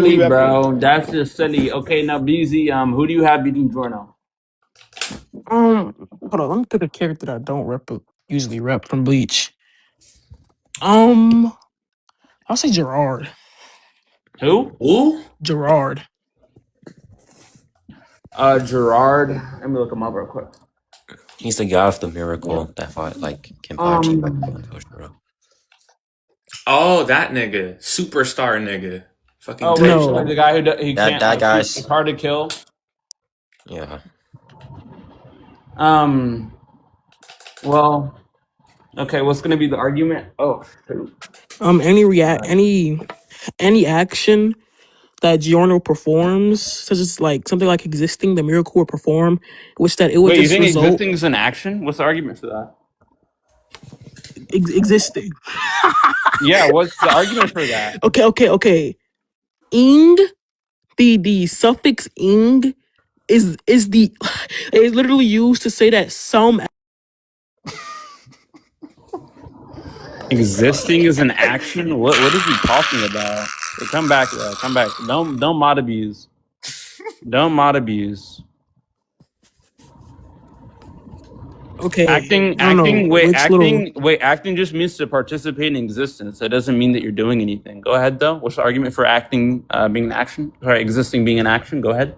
Who do you have beating? bro. That's just silly. Okay, now BZ, who do you have beating Jorno? Hold on. Let me pick a character that I don't usually rep from Bleach. I'll say Gerard. Who? Gerard. Gerard. Let me look him up real quick. He's the guy with the miracle Yeah. that fought like Kenpachi back Um. in Toshiro. Oh, that nigga. Superstar nigga. Fucking Oh wait, No. the guy he can't That shoot. guy's It's hard to kill. yeah. Well. Okay, what's gonna be the argument? Oh, shoot. Any action that Giorno performs, such as like something like existing, the miracle would perform, which that it would Wait, you just think result existing is an action? What's the argument for that? existing. Yeah, what's the argument for that? Okay. Ing, the suffix ing is the is literally used to say that some. Existing is an action? What is he talking about? Hey, come back, come back. Don't mod abuse. Don't mod abuse. Okay. Acting just means to participate in existence. It doesn't mean that you're doing anything. Go ahead though. What's the argument for acting being an action? Sorry, existing being an action. Go ahead.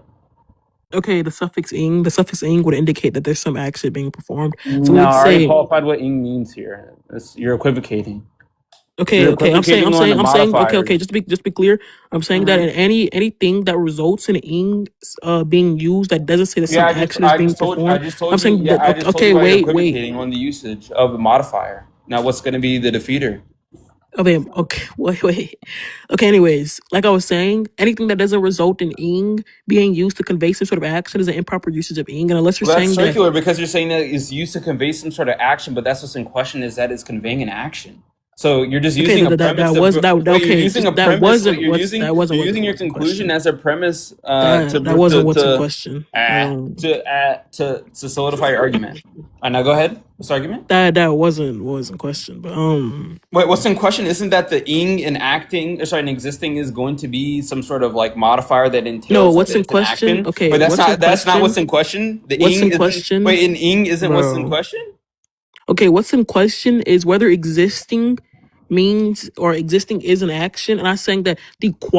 Okay, the suffix ing would indicate that there's some action being performed. So No, we'd I already say qualified what ing means here. You're equivocating. okay. You're I'm saying equivocating on the okay. modifiers. Just be clear. I'm saying that in anything that results in ing being used that doesn't say that some Yeah, action is being I performed. just told I'm you. saying Yeah, that I just told you okay, why you're wait. equivocating on the usage of the modifier. Now, what's going to be the defeater? Okay, wait. Okay, anyways, like I was saying, anything that doesn't result in ing being used to convey some sort of action is an improper usage of ing. And unless you're Well, that's saying that circular because you're saying that it's used to convey some sort of action, but that's what's in question is that it's conveying an action. So you're just okay, using a premise. You're using a premise. that wasn't You're using your what's in conclusion question. as a premise That wasn't what's in question. to solidify your argument. Now go ahead. What's the argument? That wasn't what was in question. But Wait, what's in question? Isn't that the ing in acting, and existing is going to be some sort of like modifier that entails no, what's that in it's an question? action? Okay, But that's what's in not what's question? in question. The What's ing in isn't. question, Wait, in ing isn't what's in bro? question. Okay, what's in question is whether existing means or existing is an action, and I'm saying that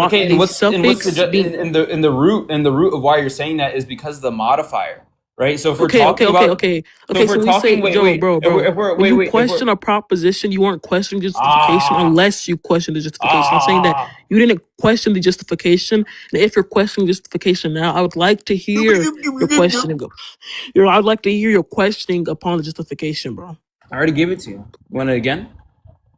Okay, and the what's suffix being in the root of why you're saying that is because of the modifier, right? So if we're okay. talking about, Okay, so we say, Joe, if we're when you if we're question a proposition, you aren't questioning justification ah unless you question the justification. I'm saying that ah. you didn't question the justification, and if you're questioning justification now, I would like to hear your questioning. I'd like to hear your questioning upon the justification, bro. I already gave it to you. Want it again?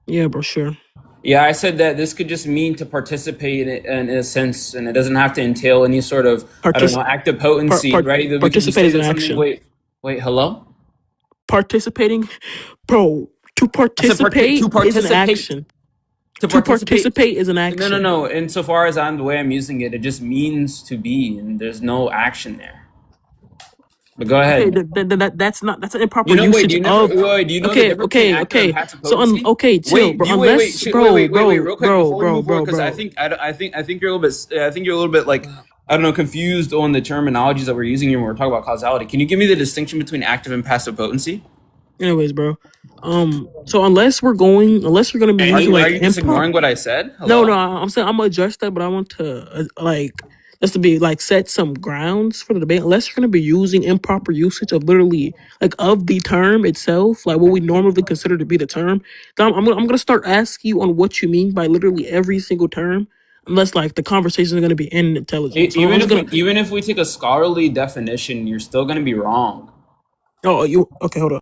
Yeah, bro, sure. Yeah, I said that this could just mean to participate in a sense, and it doesn't have to entail any sort of, I don't know, active potency, right? That we can just Participate say is an that something. action. Wait, hello? Participating, bro. To I said participate to is an participate. action. To To participate. participate is an action. No. Insofar as the way I'm using it, it just means to be, and there's no action there. But go Okay, ahead. that's an improper usage Do you of. know the difference between active and passive potency? Okay, chill, bro. Wait, real quick before we move forward, because I think you're a little bit, like, I don't know, confused on the terminologies that we're using here when we're talking about causality. Can you give me the distinction between active and passive potency? Anyways, bro. So unless you're gonna be using are you just ignoring what I said? Hello? No, I'm saying I'm gonna adjust that, but I want to just to be like set some grounds for the debate. Unless you're gonna be using improper usage of literally like of the term itself, like what we normally consider to be the term, then I'm gonna start asking you on what you mean by literally every single term. Unless like the conversation is gonna be unintelligent. So Even if we take a scholarly definition, you're still gonna be wrong. Oh, you okay? Hold on.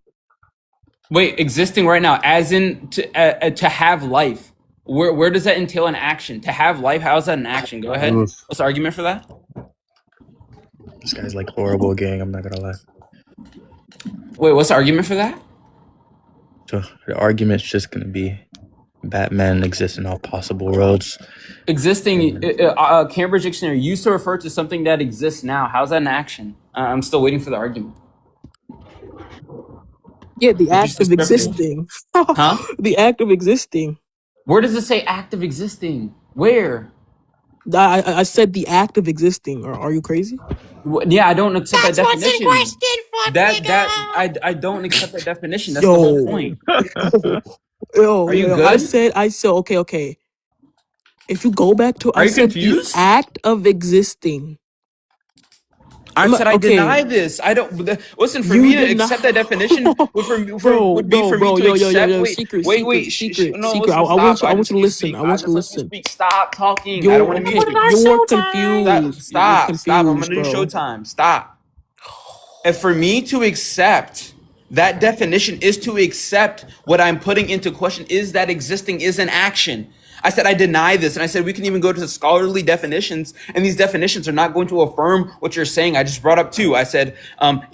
Wait, existing right now, as in to have life. Where does that entail an action? To have life, how is that an action? Go ahead. Oof. What's the argument for that? This guy's like horrible, gang. I'm not gonna lie. Wait, what's the argument for that? So the argument's just gonna be Batman exists in all possible worlds. Existing, Cambridge Dictionary used to refer to something that exists now. How's that an action? I'm still waiting for the argument. Yeah, the act of existing. Huh? The act of existing. Where does it say act of existing? Where? I said the act of existing. Are you crazy? Yeah, I don't accept that That's what's in definition. question, fuck nigga. I don't accept that definition. That's the whole Yo, point. Are you yo. good? I said, okay. If you go back to, Are I you said the confused? act of existing. I said I Okay. deny this. I don't listen. For You me to did not, accept that definition would be for me to accept. yo. Wait, Secret, wait, secret, wait. secret, No, secret. listen. I Stop. want you. I I want just you let to you listen. speak. I I want you to just let you listen. speak. Stop talking. I don't You're want to We mute put okay. it you. on You're Showtime. confused. You're Stop. I'm confused, gonna do bro. Showtime. Stop. And for me to accept that definition is to accept what I'm putting into question is that existing is an action. I said I deny this, and I said we can even go to the scholarly definitions, and these definitions are not going to affirm what you're saying. I just brought up two. I said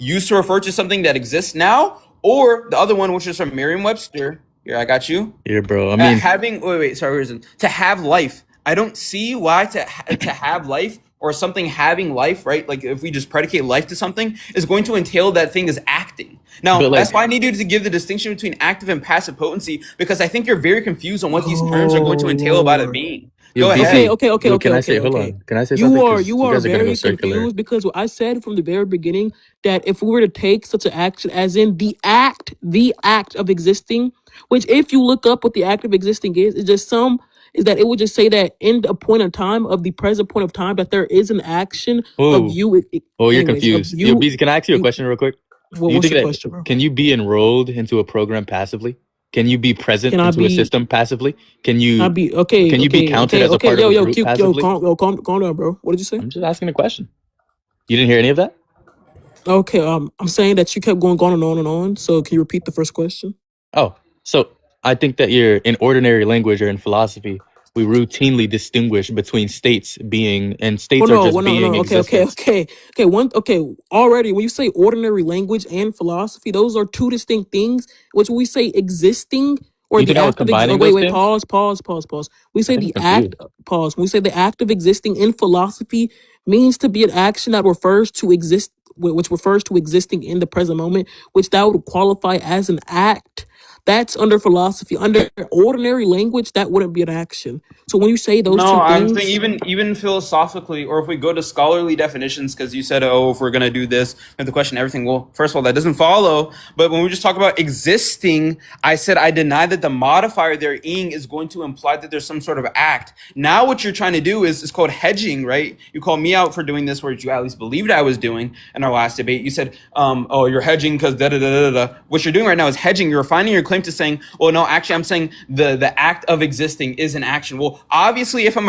used to refer to something that exists now, or the other one, which is from Merriam-Webster. Here, I got you. Yeah, bro. I mean, Having sorry, reason to have life. I don't see why to have life or something having life, right? Like if we just predicate life to something, is going to entail that thing is acting. Now but that's like, why I need you to give the distinction between active and passive potency because I think you're very confused on what these terms are going Oh to entail about a Lord. being. yo, Go Okay, ahead. BC, okay, okay, yo, okay, can I say, okay, hold okay. on, can I say something? Because You you are guys are gonna go very circular. confused because I said from the very beginning that if we were to take such an action as in the act of existing, which if you look up what the act of existing is that it would just say that in a point of time of the present point of time that there is an action of Oh, you. oh, you're Anyways, of confused. Yo, you. BC, can I ask you a question real quick? Do you What's think your that question, bro? can you be enrolled into a program passively? Can you be present Can I into a be? system passively? Can I be? Okay, Can you be counted as a okay. part of a group Yo, passively? calm down, bro. What did you say? I'm just asking a question. You didn't hear any of that? Okay, I'm saying that you kept going on and on and on. So can you repeat the first question? Oh, so I think that you're in ordinary language or in philosophy, we routinely distinguish between states being, and states are just Well, being existence. Okay. Already, when you say ordinary language and philosophy, those are two distinct things. Which when we say existing or You the think I was act of combining wait, those things? pause. We I say think you're the act. confused. Pause. When we say the act of existing in philosophy means to be an action that refers to exist, which refers to existing in the present moment, which that would qualify as an act. That's under philosophy. Under ordinary language, that wouldn't be an action. So when you say those No, two I'm saying things, even philosophically, or if we go to scholarly definitions, because you said, oh, if we're gonna do this, we have to question everything. Well, first of all, that doesn't follow. But when we just talk about existing, I said I deny that the modifier there, ing, is going to imply that there's some sort of act. Now, what you're trying to do is called hedging, right? You call me out for doing this, where you at least believed I was doing in our last debate. You said, oh, you're hedging because da da da da da. What you're doing right now is hedging. You're refining your claim to saying, well, no, actually, I'm saying the act of existing is an action. Well, obviously, if I'm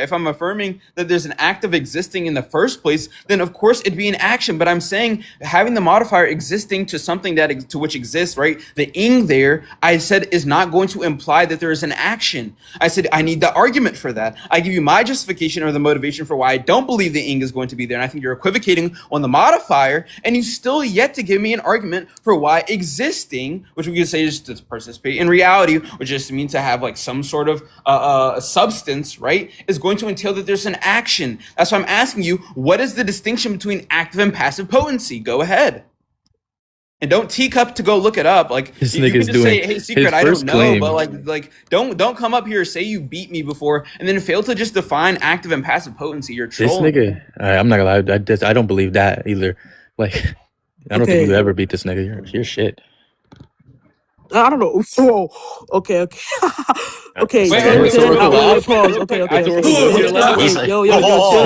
if I'm affirming that there's an act of existing in the first place, then of course it'd be an action. But I'm saying having the modifier existing to something to which exists, right? The ing there, I said, is not going to imply that there is an action. I said I need the argument for that. I give you my justification or the motivation for why I don't believe the ing is going to be there, and I think you're equivocating on the modifier, and you still yet to give me an argument for why existing, which we could say is to participate in reality, which just means to have like some sort of substance, right, is going to entail that there's an action. That's why I'm asking you, what is the distinction between active and passive potency? Go ahead. And don't teacup to go look it up. Like This you can nigga's just doing say, "Hey, his secret, I don't first know," but claim. don't come up here say you beat me before and then fail to just define active and passive potency. You're This trolling. nigga, I'm not gonna lie, I don't believe that either. Like, I don't think you okay. ever beat this nigga. You're shit. I don't know. Whoa. Okay. Okay. Wait, Some wait, wait, real quick, rhetorical real laugh. quick, Pause. real quick. I just Rhetorical think low what tier is the laugh. He Okay. said,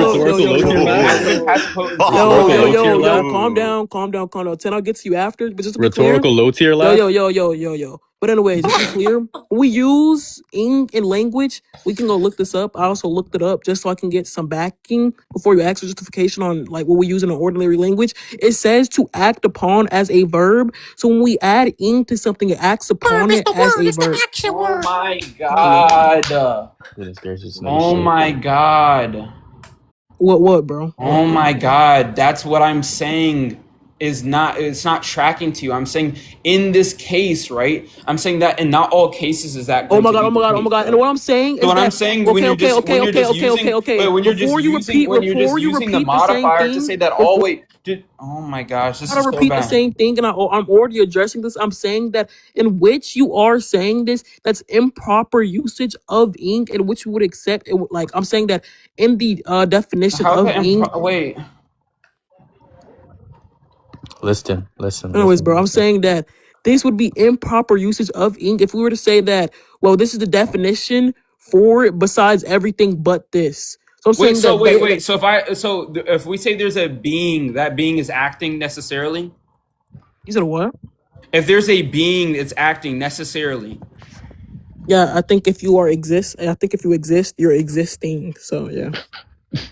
distinction Rhetorical low tier between laugh. active and passive potency? Rhetorical low tier laugh. Calm down. 10, I'll get to you after. But just to be clear, Rhetorical low tier laugh. yo. But anyways, just to be clear, when we use ing in language, we can go look this up. I also looked it up just so I can get some backing before you ask for justification on like what we use in an ordinary language. It says to act upon as a verb. So when we add ing to something, it acts verb upon is it the as word. a It's the verb. action Oh word. my Yeah. god. Goodness gracious, nigga Oh shit. my god. What, bro? Oh my god. That's what I'm saying. is not, it's not tracking to you. I'm saying in this case, right? I'm saying that in not all cases is that Oh going my to god, be oh my the god, oh my case, god. And bro. what I'm saying So is what I'm that saying, okay, okay, okay, okay, okay, okay, okay. Before you repeat, when you're just using the the same modifier to thing, say that, oh before wait, dude, oh my gosh, I this gotta is so repeat the bad. same thing, and I'm already addressing this. I'm saying that in which you are saying this, that's improper usage of ink, in which you would accept it. Like I'm saying that in the definition How of can ink. wait? Anyways, bro, I'm Listen. saying that this would be improper usage of ink if we were to say that, well, this is the definition for it besides everything but this. So I'm saying that Wait. So if we say there's a being, that being is acting necessarily. you said what? If there's a being that's acting necessarily, Yeah, I think if you exist, you're existing. So yeah.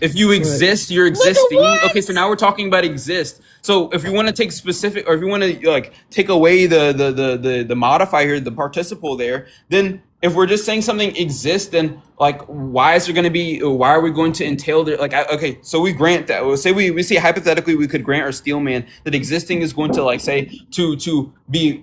if you Right. exist, you're existing. Okay, so now we're talking about exist. So if you want to take specific, or if you want to like take away the modifier here, the participle there, then if we're just saying something exists, then like why is there going to be? Why are we going to entail there? Like okay, so we grant that. We'll say we say hypothetically we could grant our steelman that existing is going to like say to be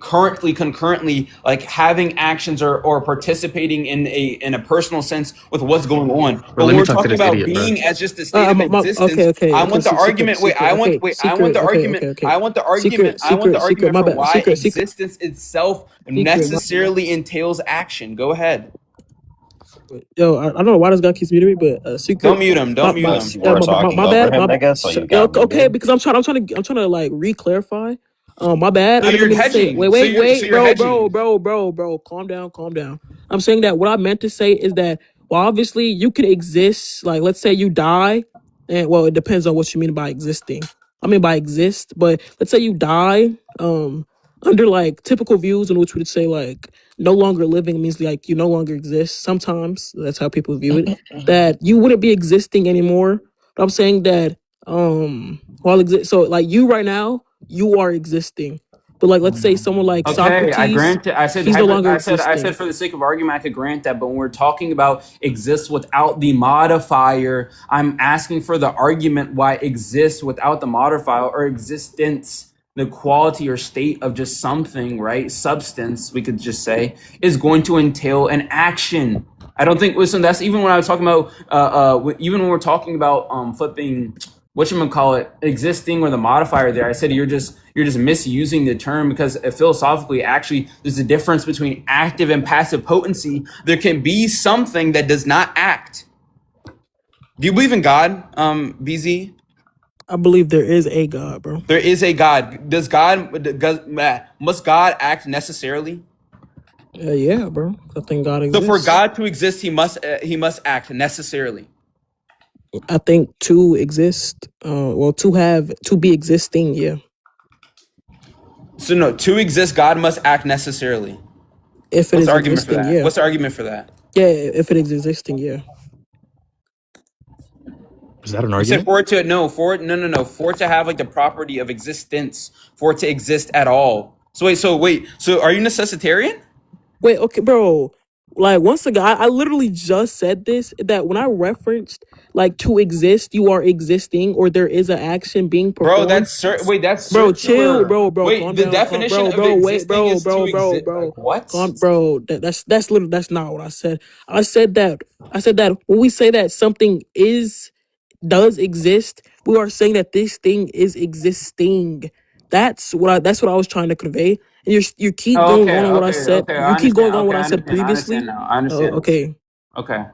concurrently like having actions or participating in a personal sense with what's going on. Bro, But let when me we're talk to talking this about idiot, bro. being as just a state of Okay, existence, okay, I okay. want the argument. Wait, I want Okay, I want the argument. okay. I want the argument. I want the Secret. argument My for bad. why Secret. existence itself Secret. necessarily entails action. Go ahead. Yo, I don't know why this guy keeps muting me, but secret. Don't mute him. Don't mute him. You were talking My over bad. him, nigga, so you Yo, got okay, muted. because I'm trying to like re-clarify. My bad. So I didn't you're mean to say. hedging. Wait, You're hedging. bro. Calm down. I'm saying that what I meant to say is that, well, obviously you can exist. Like, let's say you die, and well, it depends on what you mean by existing. I mean by exist, but let's say you die. Under like typical views in which we'd say like no longer living means like you no longer exist. Sometimes that's how people view it. That you wouldn't be existing anymore. But I'm saying that while exist, so like you right now you are existing, but like let's say someone like Okay, I Socrates, grant it. I said he's no longer I said existing. for the sake of argument I could grant that, but when we're talking about exists without the modifier, I'm asking for the argument why exists without the modifier or existence, the quality or state of just something, right? Substance, we could just say, is going to entail an action. I don't think. Listen, that's even when I was talking about. Even when we're talking about flipping whatchamacallit existing or the modifier there, I said you're just misusing the term because philosophically actually there's a difference between active and passive potency. There can be something that does not act. Do you believe in God, BZ? I believe there is a God, bro. There is a God. Must God act necessarily? Yeah, bro. I think God So for exists. God to exist, he must act necessarily. I think to exist, to be existing, yeah. So no, to exist, God must act necessarily. If it What's the is argument for existing, that? yeah. What's the argument for that? Yeah, if it is existing, yeah. Is that an You said argument? for it to for it to have like the property of existence, for it to exist at all. So are you necessitarian? Wait, okay, bro. Like once again, I literally just said this that when I referenced like to exist, you are existing, or there is an action being Bro, performed. that's Bro, chill, circular. bro, Wait, calm the down, definition of bro, wait, existing is to exist. Like what? calm, bro. That's literally that's not what I said. I said that when we say that something does exist, we are saying that this thing is existing. That's what I was trying to convey. And you keep Oh, going on what I said. okay. I You keep understand. going on Okay, what I said I understand previously. now. I understand. Okay. Okay.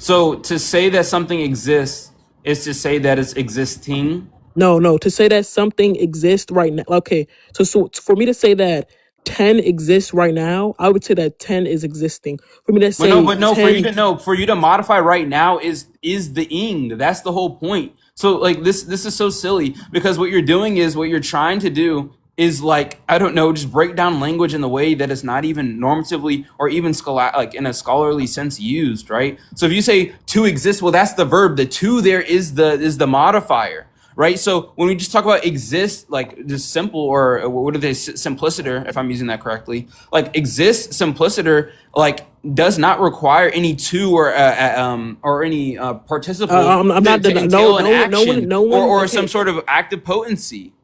So to say that something exists is to say that it's existing. No. To say that something exists right now. Okay. So for me to say that 10 exists right now, I would say that 10 is existing. For me to say But no, for you 10, to know, for you to modify right now is the ing. That's the whole point. So like this is so silly because what you're doing is what you're trying to do is like I don't know, just break down language in the way that it's not even normatively or even like in a scholarly sense used, right? So if you say to exist, well, that's the verb. The to there is the modifier, right? So when we just talk about exist, like just simple or what are they, simpliciter, if I'm using that correctly, like exist simpliciter, like does not require any to or any participle I'm not to no entail an no no action one no one or okay. some sort of active potency.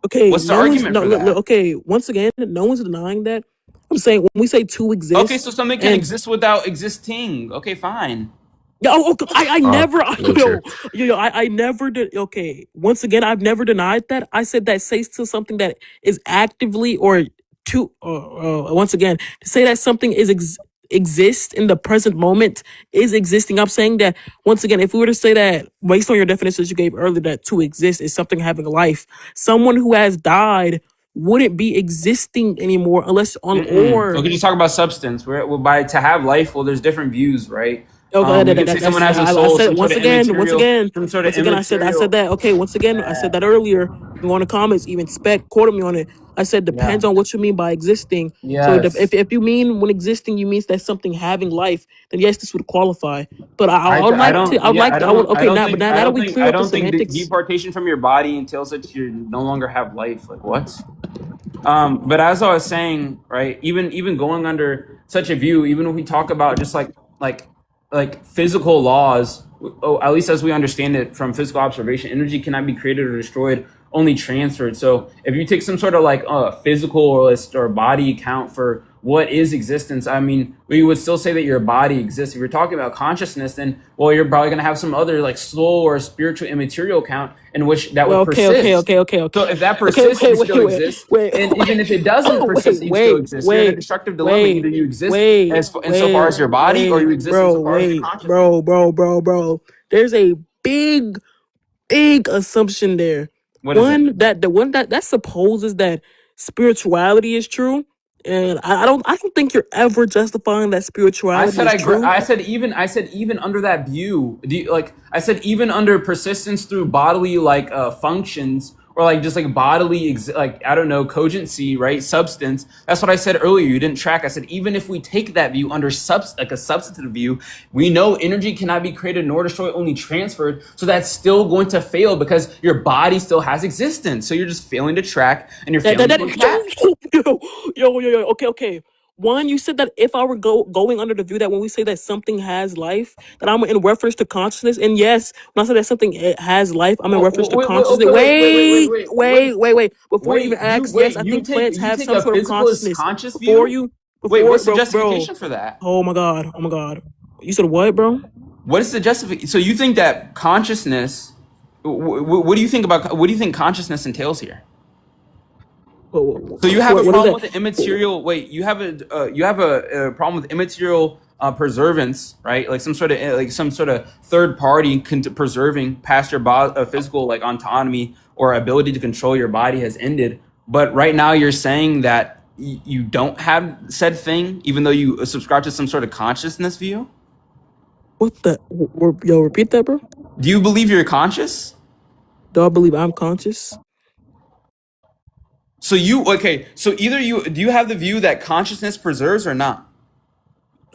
Okay, What's the no one's argument no. for that? Okay, once again, no one's denying that. I'm saying when we say to Okay, exist, so something can and exist without existing. Okay, fine. yeah, I never, Nature. I never did. Okay, once again, I've never denied that. I said that says to something that is actively or once again, to say that something is exists in the present moment is existing. I'm saying that once again, if we were to say that based on your definitions you gave earlier, that to exist is something having life, someone who has died wouldn't be existing anymore unless on Mm-mm. or We could just talk about substance. Well, by to have life, well, there's different views, right? okay, We could say someone has a I soul, said some sort of immaterial, I said that. Okay, I said that earlier. You go in the comments, even spec quoted me on it. I said Yeah. depends on what you mean by existing. So Yes. if you mean when existing you means that something having life, then yes, this would qualify. But I would I like to. don't. Yeah. I I would. don't. I Okay, don't now but think. now, I now that don't we think. clear I up the don't think the semantics. deportation from your body entails that you no longer have life. Like what? But as I was saying, right, even going under such a view, even when we talk about just like physical laws, oh, at least as we understand it from physical observation, energy cannot be created or destroyed, only transferred. So if you take some sort of like physical list or body account for what is existence, I mean, we would still say that your body exists. If you're talking about consciousness, then well, you're probably gonna have some other like soul or spiritual immaterial count in which that Well, would persist. So okay, if that persists, you still exist. wait, And even if it doesn't persist, you still wait, exist. You're in a destructive dilemma. Either you exist insofar as your body, or you exist insofar as your consciousness. bro. There's a big big assumption there. What is it? The one that supposes that spirituality is true, and I don't think you're ever justifying that spirituality is true. I said even under that view, like I said even under persistence through bodily like functions or like just like bodily like I don't know cogency, right? Substance. That's what I said earlier. You didn't track. I said even if we take that view under like a substantive view, we know energy cannot be created nor destroyed, only transferred. So that's still going to fail because your body still has existence. So you're just failing to track and you're failing to catch. Okay. One, you said that if I were going under the view that when we say that something has life, that I'm in reference to consciousness. And yes, when I say that something has life, I'm in Oh, reference to okay, consciousness. Wait. Before you even ask, yes, I think plants you have take some a sort of physicalist consciousness. conscious view. Wait, what's the Bro. justification for that? Oh my god. You said what, bro? What is the justification? So you think that consciousness? What do you think about? What do you think consciousness entails here? So you have a What is problem that? with the immaterial. Wait, you have a problem with immaterial preservance, right? Like some sort of third party preserving past your physical like autonomy or ability to control your body has ended. But right now you're saying that you don't have said thing, even though you subscribe to some sort of consciousness view. What the? Yo, repeat that, bro. Do you believe you're conscious? Do I believe I'm conscious? So you okay? So either you do you have the view that consciousness preserves or not?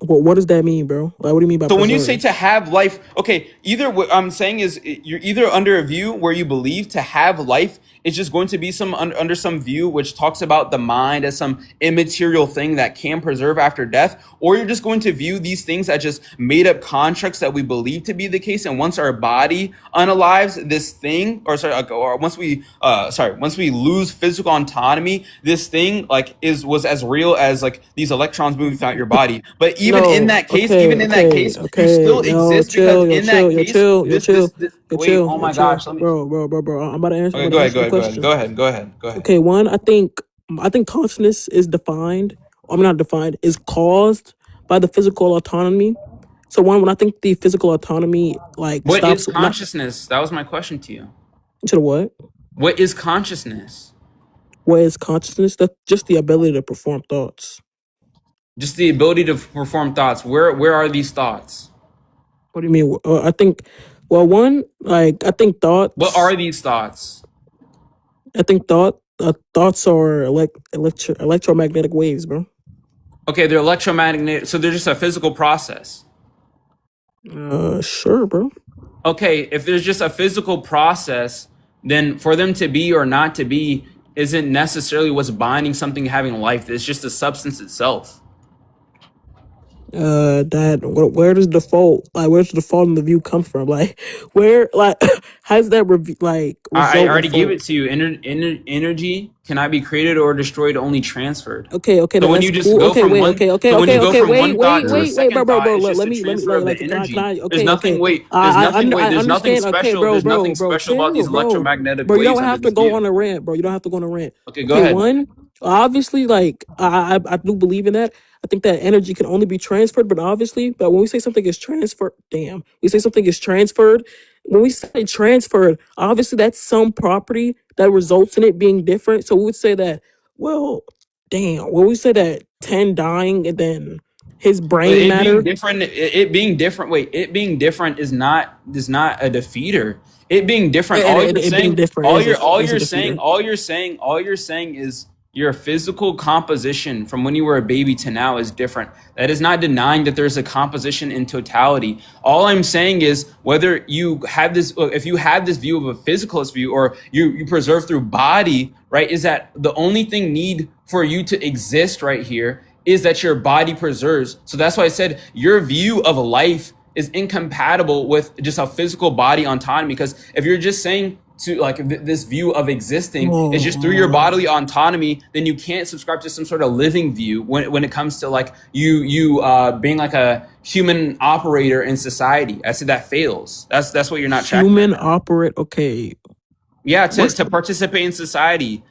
What does that mean, bro? Like, what do you mean by So when you say preserve? to have life, okay, either what I'm saying is you're either under a view where you believe to have life is just going to be some under some view which talks about the mind as some immaterial thing that can preserve after death, or you're just going to view these things as just made up constructs that we believe to be the case, and once our body unalives this thing, or once we lose physical autonomy, this thing like was as real as like these electrons moving throughout your body. But No. even in that case, you still Yo, exist because in that case, this wait, oh my chill, gosh, let me. bro. I'm about to answer. I'm Okay, about to answer the go ahead, question. go ahead. Okay, one, I think consciousness is defined. I'm not defined. Is caused by the physical autonomy. So one, when I think the physical autonomy like What is stops, not consciousness? That was my question to you. to the what? What is consciousness? What is consciousness? That's just the ability to perform thoughts. Just the ability to perform thoughts. Where are these thoughts? What do you mean? I think, well, one, like I think What thoughts. are these thoughts? I think thoughts are electromagnetic waves, bro. Okay, they're electromagnetic, so they're just a physical process. Sure, bro. Okay, if there's just a physical process, then for them to be or not to be isn't necessarily what's binding something having life. It's just the substance itself. That where does default where's the default in the view come from? Like, where how's that I result in already gave it fault? to you. Energy cannot be created or destroyed, only transferred. Okay, So when that's you just cool. go Okay, from wait, one, wait, one thought to a bro, second thought, bro. it's just Let a me, transfer of the can energy. I? There's Okay, nothing. okay. Wait, there's nothing. Wait, I there's nothing understand. Okay, special. There's nothing special about chill, these bro. electromagnetic Bro, you waves don't under have to this go view. on a rant, bro. You don't have to go on a rant. Okay, go Okay, ahead. one, obviously, I do believe in that. I think that energy can only be transferred, but when we say something is transferred, we say something is transferred. When we say transferred, obviously that's some property that results in it being different. So we would say that, well, when we say that 10 dying and then his But brain it being matter, different, it being different. Wait, it being different is not a defeater. It being different, it being different is a defeater. all you're saying is your physical composition from when you were a baby to now is different. That is not denying that there's a composition in totality. All I'm saying is whether you have this, if you have this view of a physicalist view, or you preserve through body, right? Is that the only thing need for you to exist right here is that your body preserves. So that's why I said your view of life is incompatible with just a physical body autonomy. Because if you're just saying to this view of existing is just through your Oh, bodily autonomy, then you can't subscribe to some sort of living view when it comes to you being like a human operator in society. I said that fails. That's what you're not tracking right human now. operate. Okay, Yeah, what's to participate in society,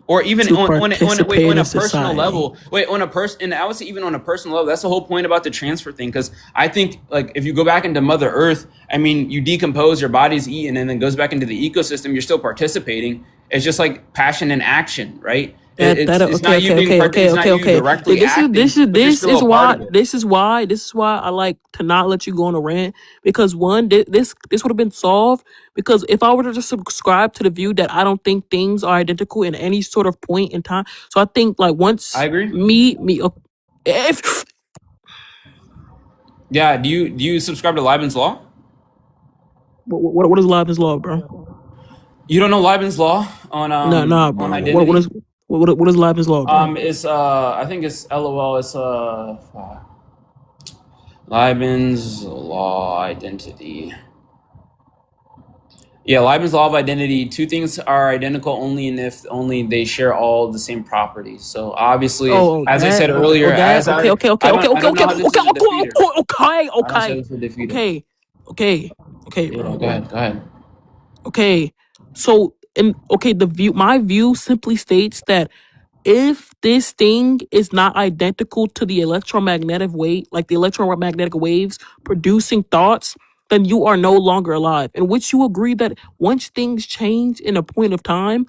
or even to participate on in a personal society? level. Wait, on a person, and I would say even on a personal level, that's the whole point about the transfer thing. Because I think like if you go back into Mother Earth, I mean, you decompose, your body's eaten, and then goes back into the ecosystem. You're still participating. It's just like passion and action, right? It's not you being it's not you directly acting, but you're still a part of it. This is why I like to not let you go on a rant, because one, this would have been solved, because if I were to just subscribe to the view that I don't think things are identical in any sort of point in time, so I think like I once agree. if Yeah. Do you subscribe to Leibniz law? what is Leibniz law, bro? You don't know Leibniz law Nah, on bro. identity? What is Leibniz law, bro? It's I think it's LOL. It's Leibniz law identity. Yeah, Leibniz law of identity. Two things are identical only if only they share all the same properties. So obviously, Oh, as I said that. earlier, as I I don't know how this is a defeater. I don't say this is a defeater. Okay, Yeah, bro. go ahead. Go ahead. Okay, so my view simply states that if this thing is not identical to the electromagnetic wave, like the electromagnetic waves producing thoughts, then you are no longer alive. In which you agree that once things change in a point of time,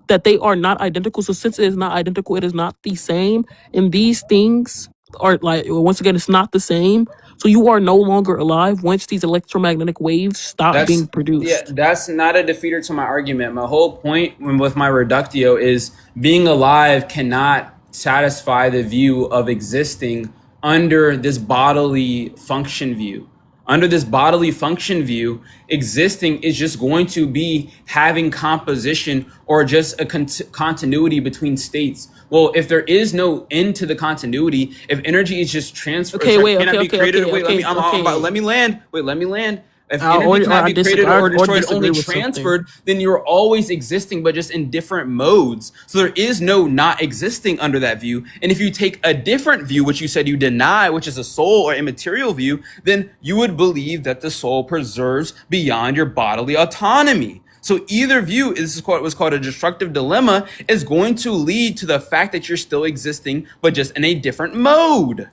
that they are not identical. So since it is not identical, it is not the same. And these things are once again, it's not the same. So you are no longer alive once these electromagnetic waves stop being produced. That's not a defeater to my argument. My whole point with my reductio is being alive cannot satisfy the view of existing under this bodily function view. Under this bodily function view, existing is just going to be having composition or just a continuity between states. Well, if there is no end to the continuity, if energy is just transferred, Okay, wait. cannot be created. Wait, let me land. Wait, let me land. If energy cannot be created or destroyed, only transferred, then you're always existing, but just in different modes. So there is no not existing under that view. And if you take a different view, which you said you deny, which is a soul or immaterial view, then you would believe that the soul preserves beyond your bodily autonomy. So either view, this is what was called a destructive dilemma, is going to lead to the fact that you're still existing, but just in a different mode.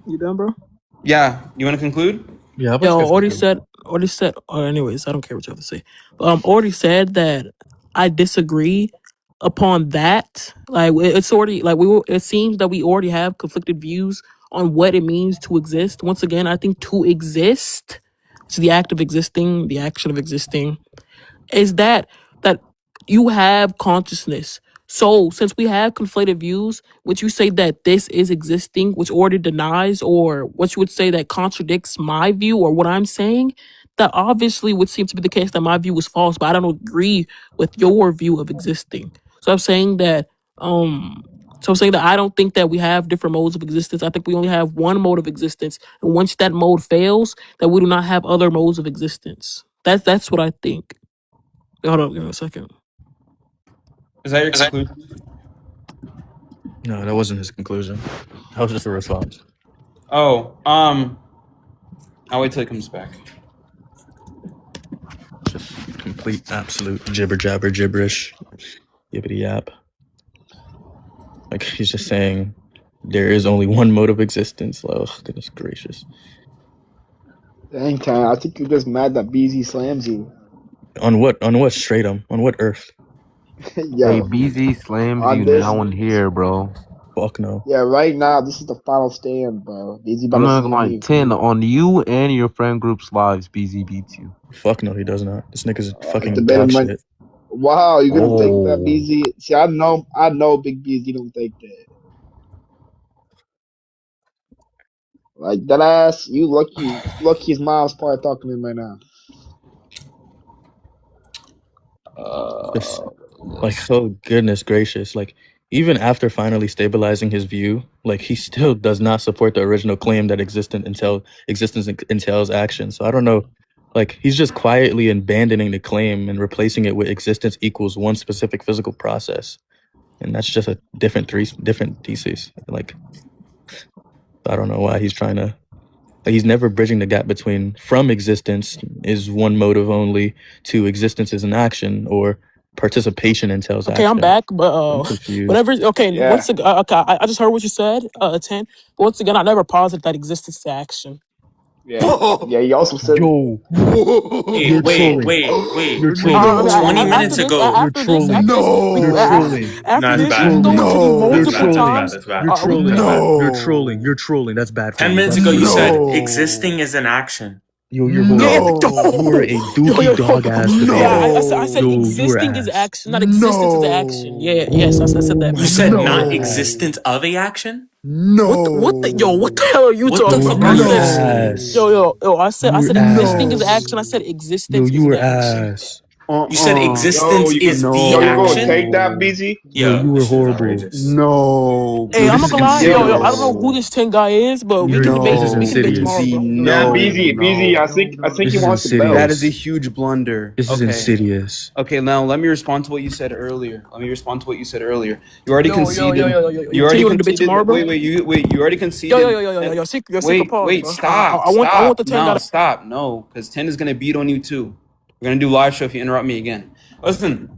You done, bro? Yeah. You want to conclude? Yeah, Yeah, already said. Anyways, I don't care what you have to say. Already said that I disagree upon that. Like it's already like it seems that we already have conflicted views on what it means to exist. Once again, I think to exist, it's the act of existing, the action of existing, is that you have consciousness. So since we have conflated views, would you say that this is existing, which already denies, or what you would say that contradicts my view or what I'm saying? That obviously would seem to be the case that my view is false, but I don't agree with your view of existing. So I'm saying that um So I'm saying that I don't think that we have different modes of existence. I think we only have one mode of existence, and once that mode fails, that we do not have other modes of existence. That's what I think. Hold on, give me a second. Is that your conclusion? No, that wasn't his conclusion. That was just a response. Oh, I'll wait till he comes back. Just complete, absolute jibber jabber gibberish, yibbity yap. Like he's just saying there is only one mode of existence. Oh, goodness gracious. Dang, Ty, I think you're just mad that BZ slams you. On what? On what stratum? On what earth? Hey, Yo, BZ slams on you this. now and here, bro. Fuck no. Yeah, right now, this is the final stand, bro. BZ about I'm to not gonna slam lie, you. 10 on you and your friend group's lives, BZ beats you. Fuck no, he does not. This nigga's fucking Debate dog him. shit. Wow, you gonna think that, Oh. BZ? See, I know, Big BZ don't think that. Like that ass, you lucky his mom's probably talking to him right now. Just like, oh goodness gracious. Like, even after finally stabilizing his view, like he still does not support the original claim that existence entails action. So I don't know. Like, he's just quietly abandoning the claim and replacing it with existence equals one specific physical process. And that's just a different thesis. Like, I don't know why he's trying to. Like, he's never bridging the gap between from existence is one motive only to existence is an action or participation entails Okay, I'm action. back, but I'm confused. whatever. Okay, Yeah. once again, okay, I just heard what you said. 10. But once again, I never posited that existence is action. Yeah. He also said. Yo, Wait, you're wait, trolling. wait, You're wait. trolling. 20 minutes After this, ago. You're trolling. You're trolling. after Nah, it's this, bad. we can go into these You're multiple trolling. times. That's bad. You're trolling. That's bad. You're trolling. You're trolling. That's bad for 10 you. minutes That's ago, you bad. said existing is an action. Yo, you're horrible. You are a dookie dog ass debater. Yeah, I said Yo, you were existing is ass. action, not existence is action. Yeah, yes, I said that. You said not existence of a action? What the hell are you What the talking fuck about? are you I said, saying? yo, I said You were existing is ass. action. I said Yo, existence you is were the action. ass. You said existence is the Yo, you gonna action? take that, BZ? Yo, Yo, you were this shit is horrible. outrageous. Hey, I'm not this is gonna lie, insidious. yo, I don't know who this 10 guy is, but we can debate. This is We can debate insidious. tomorrow, bro. Yeah, BZ. I think This he is wants the insidious. belt. That is a huge blunder. This is Okay. insidious. Okay, now let me respond to what you said earlier. You already conceded. Yo. You already You wanna debate conceded. tomorrow, bro? You already conceded. Yo, secret pause, Wait, bro. stop. I want the 10 guy. Stop. No, because 10 is gonna beat on you too. We're gonna do live show if you interrupt me again. Listen,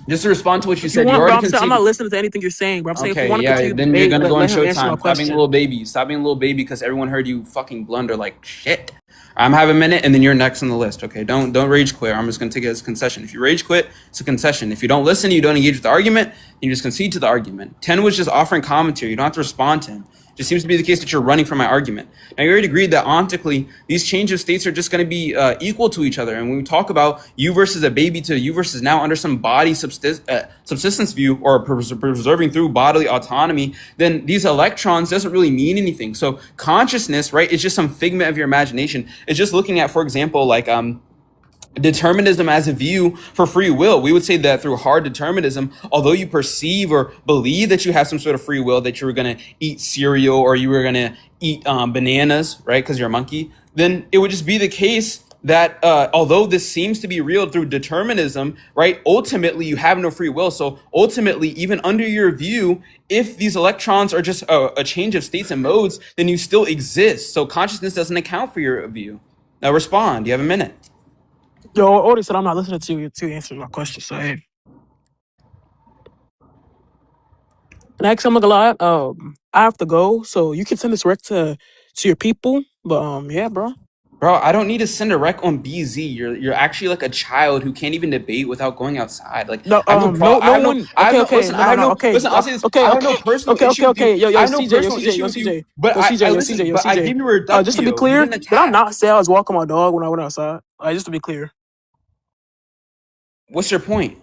just to respond to what you said, you already conceded. I'm not listening to anything you're saying, bro. I'm saying if you Okay, want to yeah, continue the then you're debate, gonna go on let him answer my Showtime. Stop being a little baby. Stop being a little baby because everyone heard you fucking blunder like shit. I'm having a minute and then you're next on the list. Okay, don't rage quit. I'm just gonna take it as a concession. If you rage quit, it's a concession. If you don't listen, you don't engage with the argument, you just concede to the argument. 10 was just offering commentary. You don't have to respond to him. It just seems to be the case that you're running from my argument. Now, you already agreed that ontically, these change of states are just going to be equal to each other. And when we talk about you versus a baby to you versus now under some body subsistence view or preserving through bodily autonomy, then these electrons doesn't really mean anything. So consciousness, right, is just some figment of your imagination. It's just looking at, for example, like determinism as a view for free will. We would say that through hard determinism, although you perceive or believe that you have some sort of free will, that you were going to eat cereal or you were going to eat bananas, right, because you're a monkey, then it would just be the case that although this seems to be real through determinism, right, ultimately you have no free will. So ultimately, even under your view, if these electrons are just a change of states and modes, then you still exist. So consciousness doesn't account for your view. Now respond. You have a minute. Yo, Odie said I'm not listening to you to answer my question. So hey. Next, I'm not gonna lie. I have to go, so you can send this rec to your people. But yeah, bro. Bro, I don't need to send a rec on BZ. You're actually like a child who can't even debate without going outside. Like No, I have no one. Okay. Listen, I'll say this. I have no personal issue with you. Yo, I have no CJ, personal issue with you. But I gave you a reductio. Just to be clear, did I not say I was walking my dog when I went outside? Just to be clear. What's your point?